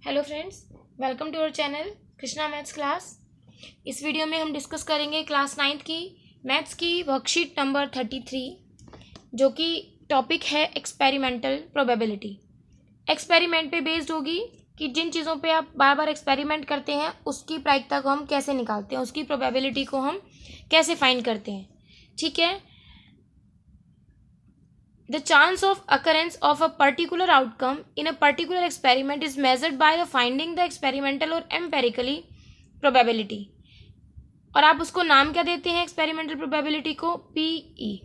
Hello friends, welcome to our channel Krishna maths class. इस video में हम डिस्कस करेंगे क्लास 9th की मैथ्स की वर्कशीट नंबर 33, जो कि टॉपिक है एक्सपेरिमेंटल प्रोबेबिलिटी। एक्सपेरिमेंट पे बेस्ड होगी कि जिन चीज़ों पे आप बार बार एक्सपेरिमेंट करते हैं उसकी प्रायिकता को हम कैसे निकालते हैं, उसकी प्रोबेबिलिटी को हम कैसे फाइंड करते हैं। ठीक है। The chance of occurrence of a particular outcome in a particular experiment is measured by the finding the experimental or empirically probability। और आप उसको नाम क्या देते हैं एक्सपेरिमेंटल प्रोबेबिलिटी को? PE।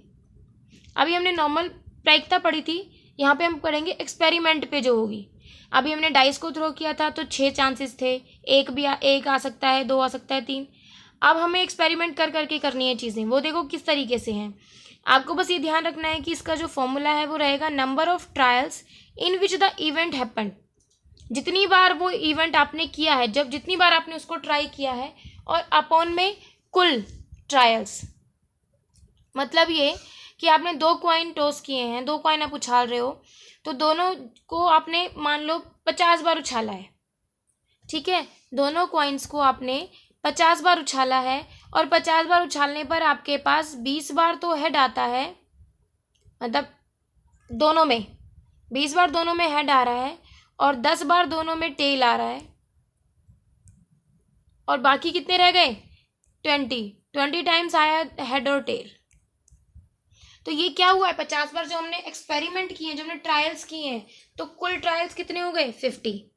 अभी हमने नॉर्मल प्रायिकता पढ़ी थी, यहाँ पे हम पढ़ेंगे एक्सपेरिमेंट पे जो होगी। अभी हमने डाइस को थ्रो किया था तो 6 चांसेस थे, एक आ सकता है, 2 आ सकता है, 3। अब हमें एक्सपेरिमेंट कर करके करनी है चीज़ें, वो देखो किस तरीके से हैं। आपको बस ये ध्यान रखना है कि इसका जो फॉर्मूला है वो रहेगा number of trials in which the event happened. जितनी बार वो इवेंट आपने किया है, जितनी बार आपने उसको ट्राई किया है, और अपॉन में कुल ट्रायल्स। मतलब ये कि आपने 2 कॉइन टॉस किए हैं, 2 कॉइन आप उछाल रहे हो, तो दोनों को आपने मान लो 50 बार उछाला है। ठीक है, दोनों कॉइन्स को आपने 50 बार उछाला है, और 50 बार उछालने पर आपके पास 20 बार तो हेड आता है, मतलब दोनों में 20 बार दोनों में हेड आ रहा है, और 10 बार दोनों में टेल आ रहा है, और बाकी कितने रह गए? 20 टाइम्स आया हेड और टेल। तो ये क्या हुआ है? 50 बार जो हमने एक्सपेरिमेंट किए हैं, जो हमने ट्रायल्स किए हैं, तो कुल ट्रायल्स कितने हो गए? 50।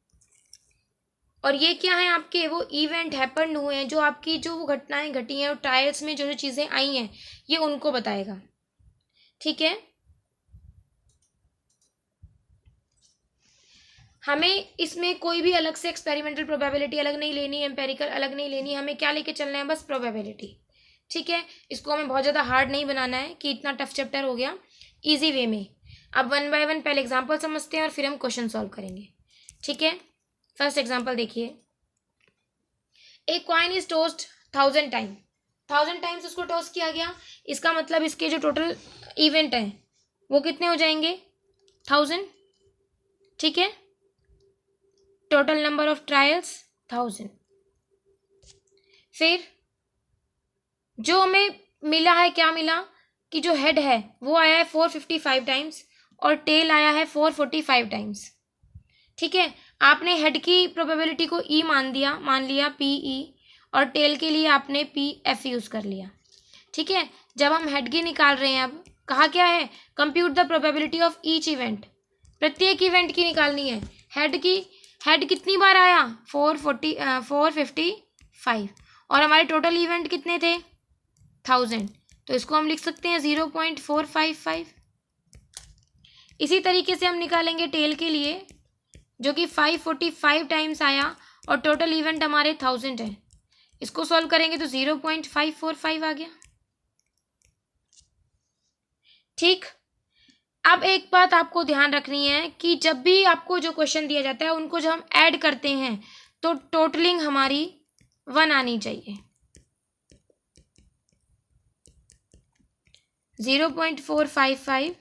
और ये क्या है आपके? वो इवेंट हैपन हुए हैं, जो आपकी जो वो घटनाएं घटी हैं और ट्रायल्स में जो जो चीज़ें आई हैं, ये उनको बताएगा। ठीक है। हमें इसमें कोई भी अलग से एक्सपेरिमेंटल प्रोबेबिलिटी अलग नहीं लेनी है, एम्पेरिकल अलग नहीं लेनी है, हमें क्या लेके चलना है? बस प्रोबेबिलिटी। ठीक है। इसको हमें बहुत ज़्यादा हार्ड नहीं बनाना है कि इतना टफ चैप्टर हो गया, ईजी वे में। अब 1 बाय 1 पहले एग्जाम्पल समझते हैं और फिर हम क्वेश्चन सॉल्व करेंगे। ठीक है। फर्स्ट एग्जाम्पल देखिए। A coin is toast 1000 times उसको टॉस किया गया। इसका मतलब इसके जो टोटल इवेंट हैं वो कितने हो जाएंगे? 1000। ठीक है। Total number of trials 1000। फिर जो हमें मिला है, क्या मिला? कि जो हेड है वो आया है 455 टाइम्स, और टेल आया है 445 टाइम्स। ठीक है। आपने हेड की प्रोबेबिलिटी को ई मान लिया PE, और टेल के लिए आपने PF यूज कर लिया। ठीक है। जब हम हेड की निकाल रहे हैं, अब कहा क्या है? Compute the probability of each event. प्रत्येक इवेंट की निकालनी है। हेड कितनी बार आया? 455, और हमारे टोटल इवेंट कितने थे? 1000। तो इसको हम लिख सकते हैं 0.455। इसी तरीके से हम निकालेंगे टेल के लिए, जो कि 545 टाइम्स आया, और टोटल इवेंट हमारे 1000 है। इसको सॉल्व करेंगे तो 0.545 आ गया। ठीक। अब एक बात आपको ध्यान रखनी है कि जब भी आपको जो क्वेश्चन दिया जाता है उनको जब हम ऐड करते हैं तो टोटलिंग हमारी 1 आनी चाहिए। 0.455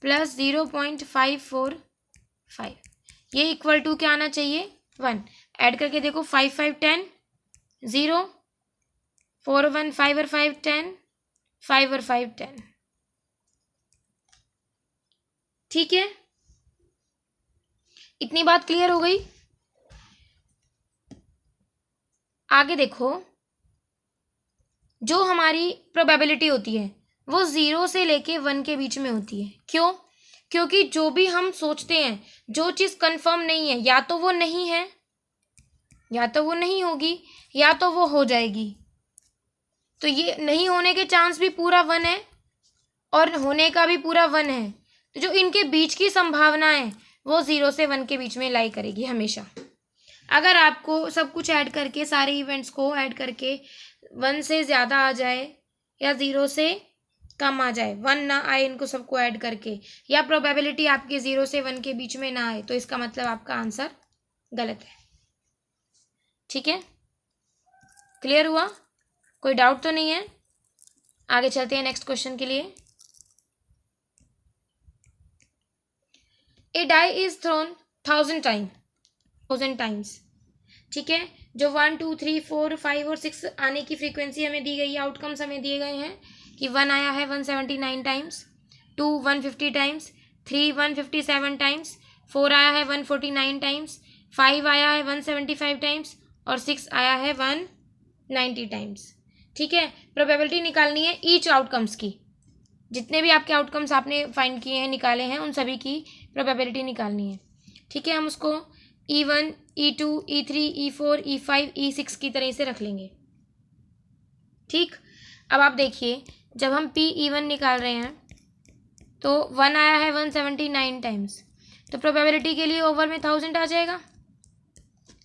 प्लस 0.545, ये इक्वल टू क्या आना चाहिए? 1। ऐड करके देखो, 5 5 10, 0, 4 1 5 और 5 10, 5 और 5 10। ठीक है। इतनी बात क्लियर हो गई? आगे देखो, जो हमारी प्रोबेबिलिटी होती है वो 0 से लेके 1 के बीच में होती है। क्यों? क्योंकि जो भी हम सोचते हैं, जो चीज़ कंफर्म नहीं है, या तो वो नहीं है, या तो वो नहीं होगी, या तो वो हो जाएगी। तो ये नहीं होने के चांस भी पूरा 1 है, और होने का भी पूरा 1 है। तो जो इनके बीच की संभावना है वो 0 से 1 के बीच में लाई करेगी हमेशा। अगर आपको सब कुछ ऐड करके, सारे इवेंट्स को ऐड करके 1 से ज़्यादा आ जाए, या 0 से कम आ जाए, 1 ना आए इनको सबको ऐड करके, या प्रोबेबिलिटी आपकी 0 से 1 के बीच में ना आए, तो इसका मतलब आपका आंसर गलत है। ठीक है। क्लियर हुआ? कोई डाउट तो नहीं है? आगे चलते हैं नेक्स्ट क्वेश्चन के लिए। A die is thrown 1000 time 1000 times. ठीक है, जो 1 2 3 4 5 और 6 आने की फ्रीक्वेंसी हमें दी गई है, आउटकम्स हमें दिए गए हैं कि 1 आया है 179 टाइम्स, 2 150 टाइम्स, 3 157 टाइम्स, 4 आया है 149 टाइम्स, 5 आया है 175 टाइम्स और 6 आया है 190 टाइम्स। ठीक है, प्रोबेबिलिटी निकालनी है ईच आउटकम्स की, जितने भी आपके आउटकम्स आपने फाइंड किए हैं, निकाले हैं, उन सभी की प्रोबेबिलिटी निकालनी है। ठीक है, हम उसको E1 E2 E3 E4 E5 E6 की तरह से रख लेंगे। ठीक, अब आप देखिए, जब हम PE1 निकाल रहे हैं तो 1 आया है 179 टाइम्स, तो प्रोबेबिलिटी के लिए ओवर में 1000 आ जाएगा,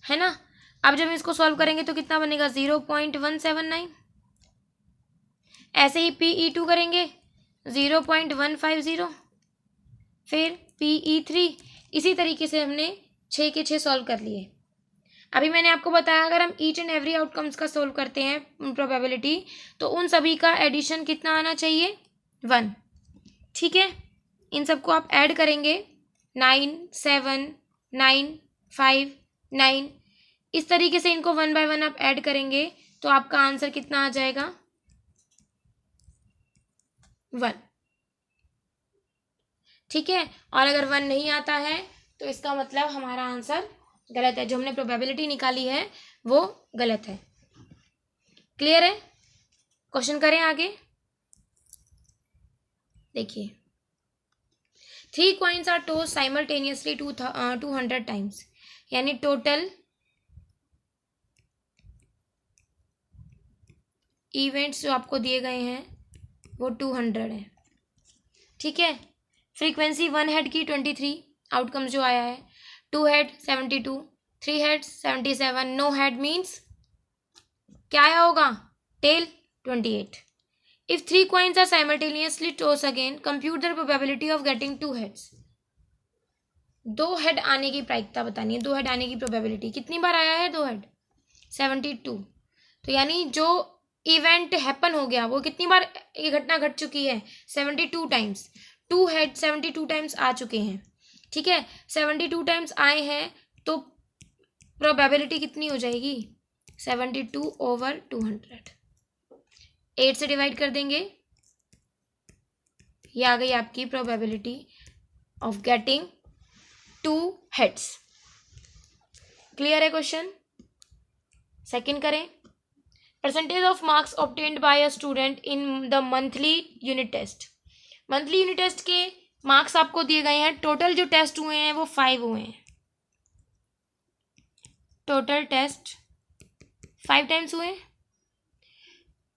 है ना। अब जब इसको सॉल्व करेंगे तो कितना बनेगा 0.179। ऐसे ही PE2 करेंगे 0.150, फिर PE3, इसी तरीके से हमने 6 के 6 सॉल्व कर लिए। अभी मैंने आपको बताया अगर हम ईच एंड एवरी आउटकम्स का सॉल्व करते हैं प्रोबेबिलिटी, तो उन सभी का एडिशन कितना आना चाहिए 1। ठीक है, इन सबको आप ऐड करेंगे 9 7 9 5 9, इस तरीके से इनको 1 बाय 1 आप ऐड करेंगे तो आपका आंसर कितना आ जाएगा 1। ठीक है, और अगर 1 नहीं आता है तो इसका मतलब हमारा आंसर गलत है, जो हमने प्रोबेबिलिटी निकाली है वो गलत है। क्लियर है? क्वेश्चन करें आगे। देखिए, 3 coins are tossed simultaneously 200 times, यानी टोटल इवेंट्स जो आपको दिए गए हैं वो 200 है। ठीक है, फ्रीक्वेंसी 1 हेड की 23, आउटकम्स जो आया है 2 head 72, 3 head 77, no head means क्या आया होगा tail 28। If 3 coins are simultaneously tossed again, compute the probability of getting 2 heads। 2 head आने की प्रायिकता बतानी है, 2 हेड आने की प्रोबेबिलिटी। कितनी बार आया है 2 हेड 72, तो यानी जो इवेंट हैपन हो गया वो कितनी बार ये घटना घट चुकी है 72 टाइम्स। 2 हेड 72 टाइम्स आ चुके हैं। ठीक है, 72 टाइम्स आए हैं तो प्रोबेबिलिटी कितनी हो जाएगी 72 ओवर 200, 8 से डिवाइड कर देंगे, ये आ गई आपकी probability of getting 2 heads. Clear है क्वेश्चन? सेकंड करें, percentage of marks obtained by a student in the monthly unit test. Monthly unit test के मार्क्स आपको दिए गए हैं, टोटल जो टेस्ट हुए हैं वो 5 हुए हैं, टोटल टेस्ट 5 टाइम्स हुए।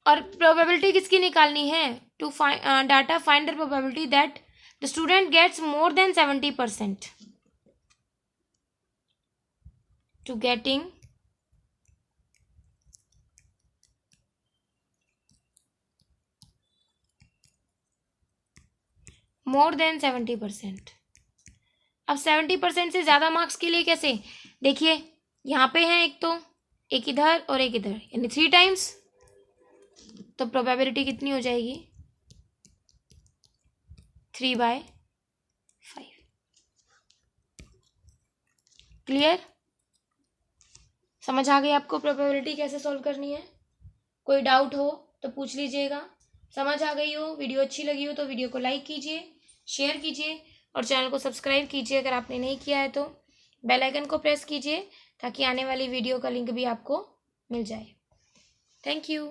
और प्रोबेबिलिटी किसकी निकालनी है to data find the probability that the student gets more than 70%, to getting more than 70%। अब 70% से ज़्यादा मार्क्स के लिए कैसे, देखिए यहाँ पे है एक, तो एक इधर और एक इधर, यानी 3 टाइम्स, तो प्रोबेबिलिटी कितनी हो जाएगी 3/5। क्लियर? समझ आ गई आपको प्रोबेबिलिटी कैसे सॉल्व करनी है? कोई डाउट हो तो पूछ लीजिएगा। समझ आ गई हो, वीडियो अच्छी लगी हो तो वीडियो को लाइक कीजिए, शेयर कीजिए और चैनल को सब्सक्राइब कीजिए अगर आपने नहीं किया है तो। बेल आइकन को प्रेस कीजिए ताकि आने वाली वीडियो का लिंक भी आपको मिल जाए। Thank you.